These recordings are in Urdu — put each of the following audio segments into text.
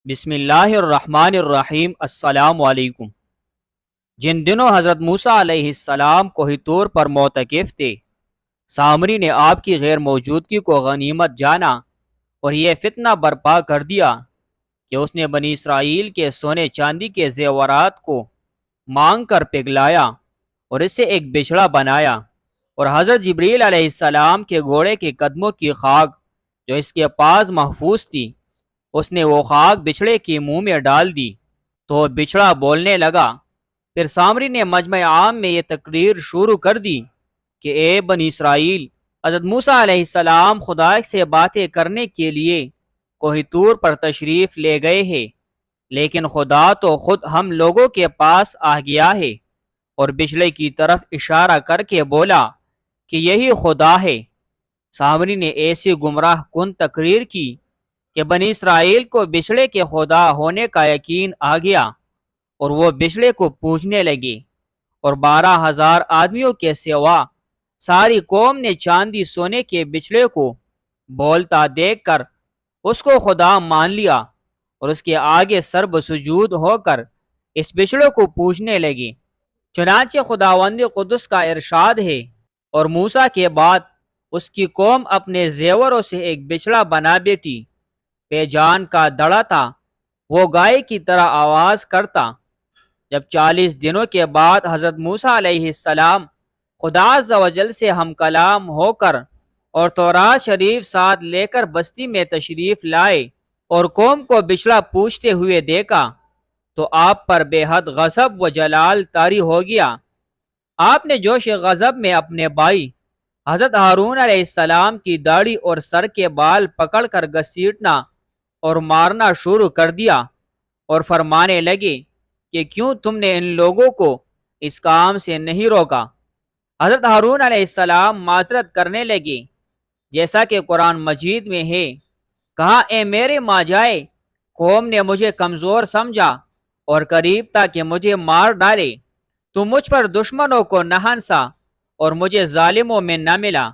بسم اللہ الرحمن الرحیم۔ السلام علیکم۔ جن دنوں حضرت موسیٰ علیہ السلام کوہ طور پر معتکف تھے، سامری نے آپ کی غیر موجودگی کو غنیمت جانا اور یہ فتنہ برپا کر دیا کہ اس نے بنی اسرائیل کے سونے چاندی کے زیورات کو مانگ کر پگھلایا اور اس سے ایک بچھڑا بنایا، اور حضرت جبریل علیہ السلام کے گھوڑے کے قدموں کی خاک جو اس کے پاس محفوظ تھی، اس نے وہ خاک بچھڑے کے منہ میں ڈال دی تو بچھڑا بولنے لگا۔ پھر سامری نے مجمع عام میں یہ تقریر شروع کر دی کہ اے بنی اسرائیل، حضرت موسیٰ علیہ السلام خدا سے باتیں کرنے کے لیے کوہ طور پر تشریف لے گئے ہیں، لیکن خدا تو خود ہم لوگوں کے پاس آ گیا ہے، اور بچھڑے کی طرف اشارہ کر کے بولا کہ یہی خدا ہے۔ سامری نے ایسی گمراہ کن تقریر کی کہ بنی اسرائیل کو بچھڑے کے خدا ہونے کا یقین آ گیا، اور وہ بچھڑے کو پوجنے لگے، اور 12,000 آدمیوں کے سوا ساری قوم نے چاندی سونے کے بچھڑے کو بولتا دیکھ کر اس کو خدا مان لیا، اور اس کے آگے سرب سجود ہو کر اس بچھڑے کو پوجنے لگے۔ چنانچہ خداوند قدس کا ارشاد ہے، اور موسیٰ کے بعد اس کی قوم اپنے زیوروں سے ایک بچھڑا بنا بیٹھی، بے جان کا دڑا تھا، وہ گائے کی طرح آواز کرتا۔ جب 40 دنوں کے بعد حضرت موسیٰ علیہ السلام خدا عز و جل سے ہم کلام ہو کر اور تورات شریف ساتھ لے کر بستی میں تشریف لائے اور قوم کو بچھڑا پوجتے ہوئے دیکھا تو آپ پر بے حد غضب و جلال طاری ہو گیا۔ آپ نے جوش غضب میں اپنے بھائی حضرت ہارون علیہ السلام کی داڑھی اور سر کے بال پکڑ کر گھسیٹنا اور مارنا شروع کر دیا، اور فرمانے لگے کہ کیوں تم نے ان لوگوں کو اس کام سے نہیں روکا۔ حضرت ہارون علیہ السلام معذرت کرنے لگے، جیسا کہ قرآن مجید میں ہے، کہا اے میرے ماں جائے، قوم نے مجھے کمزور سمجھا اور قریب تھا کہ مجھے مار ڈالے، تو مجھ پر دشمنوں کو نہ ہنسا اور مجھے ظالموں میں نہ ملا۔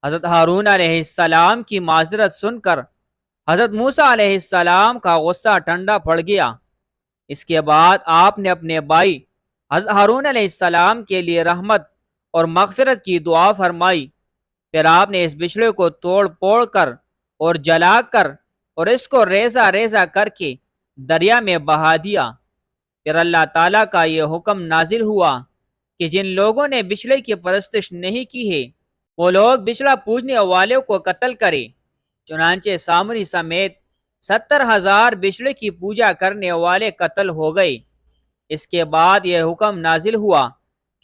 حضرت ہارون علیہ السلام کی معذرت سن کر حضرت موسیٰ علیہ السلام کا غصہ ٹھنڈا پڑ گیا۔ اس کے بعد آپ نے اپنے بھائی حضرت ہارون علیہ السلام کے لیے رحمت اور مغفرت کی دعا فرمائی۔ پھر آپ نے اس بچھڑے کو توڑ پھوڑ کر اور جلا کر اور اس کو ریزہ ریزہ کر کے دریا میں بہا دیا۔ پھر اللہ تعالیٰ کا یہ حکم نازل ہوا کہ جن لوگوں نے بچھڑے کی پرستش نہیں کی ہے وہ لوگ بچھڑا پوجنے والوں کو قتل کرے۔ چنانچہ سامری سمیت 70,000 بچھڑے کی پوجا کرنے والے قتل ہو گئے۔ اس کے بعد یہ حکم نازل ہوا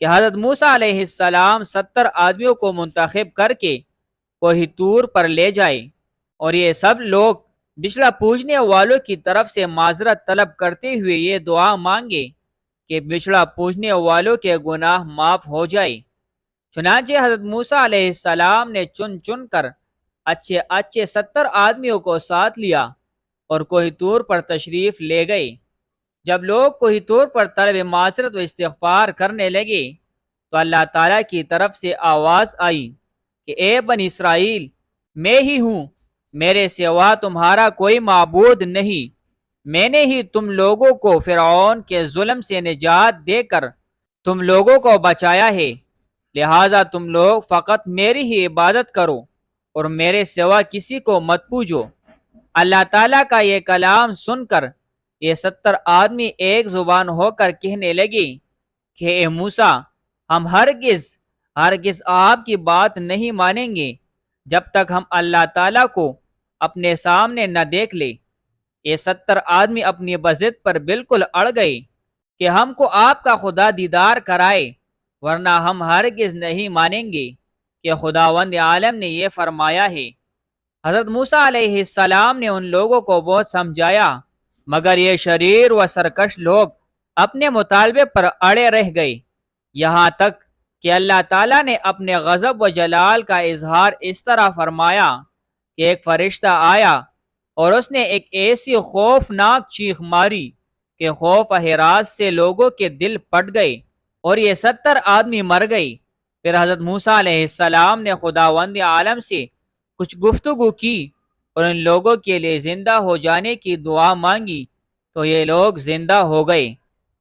کہ حضرت موسیٰ علیہ السلام 70 آدمیوں کو منتخب کر کے کوہ طور پر لے جائے، اور یہ سب لوگ بچھڑا پوجنے والوں کی طرف سے معذرت طلب کرتے ہوئے یہ دعا مانگے کہ بچھڑا پوجنے والوں کے گناہ معاف ہو جائے۔ چنانچہ حضرت موسیٰ علیہ السلام نے چن چن کر اچھے اچھے 70 آدمیوں کو ساتھ لیا اور کوہ طور پر تشریف لے گئے۔ جب لوگ کوہ طور پر طلب معذرت و استغفار کرنے لگے تو اللہ تعالیٰ کی طرف سے آواز آئی کہ اے بنی اسرائیل، میں ہی ہوں، میرے سوا تمہارا کوئی معبود نہیں، میں نے ہی تم لوگوں کو فرعون کے ظلم سے نجات دے کر تم لوگوں کو بچایا ہے، لہٰذا تم لوگ فقط میری ہی عبادت کرو اور میرے سوا کسی کو مت پوجو۔ اللہ تعالیٰ کا یہ کلام سن کر یہ 70 آدمی ایک زبان ہو کر کہنے لگے کہ اے موسیٰ، ہم ہرگز آپ کی بات نہیں مانیں گے جب تک ہم اللہ تعالیٰ کو اپنے سامنے نہ دیکھ لیں۔ یہ 70 آدمی اپنی بضد پر بالکل اڑ گئے کہ ہم کو آپ کا خدا دیدار کرائے، ورنہ ہم ہرگز نہیں مانیں گے کہ خداوند عالم نے یہ فرمایا ہے۔ حضرت موسیٰ علیہ السلام نے ان لوگوں کو بہت سمجھایا، مگر یہ شریر و سرکش لوگ اپنے مطالبے پر اڑے رہ گئے، یہاں تک کہ اللہ تعالیٰ نے اپنے غضب و جلال کا اظہار اس طرح فرمایا کہ ایک فرشتہ آیا اور اس نے ایک ایسی خوفناک چیخ ماری کہ خوف و ہراس سے لوگوں کے دل پھٹ گئے اور یہ 70 آدمی مر گئے۔ پھر حضرت موسیٰ علیہ السلام نے خداوند عالم سے کچھ گفتگو کی اور ان لوگوں کے لیے زندہ ہو جانے کی دعا مانگی تو یہ لوگ زندہ ہو گئے۔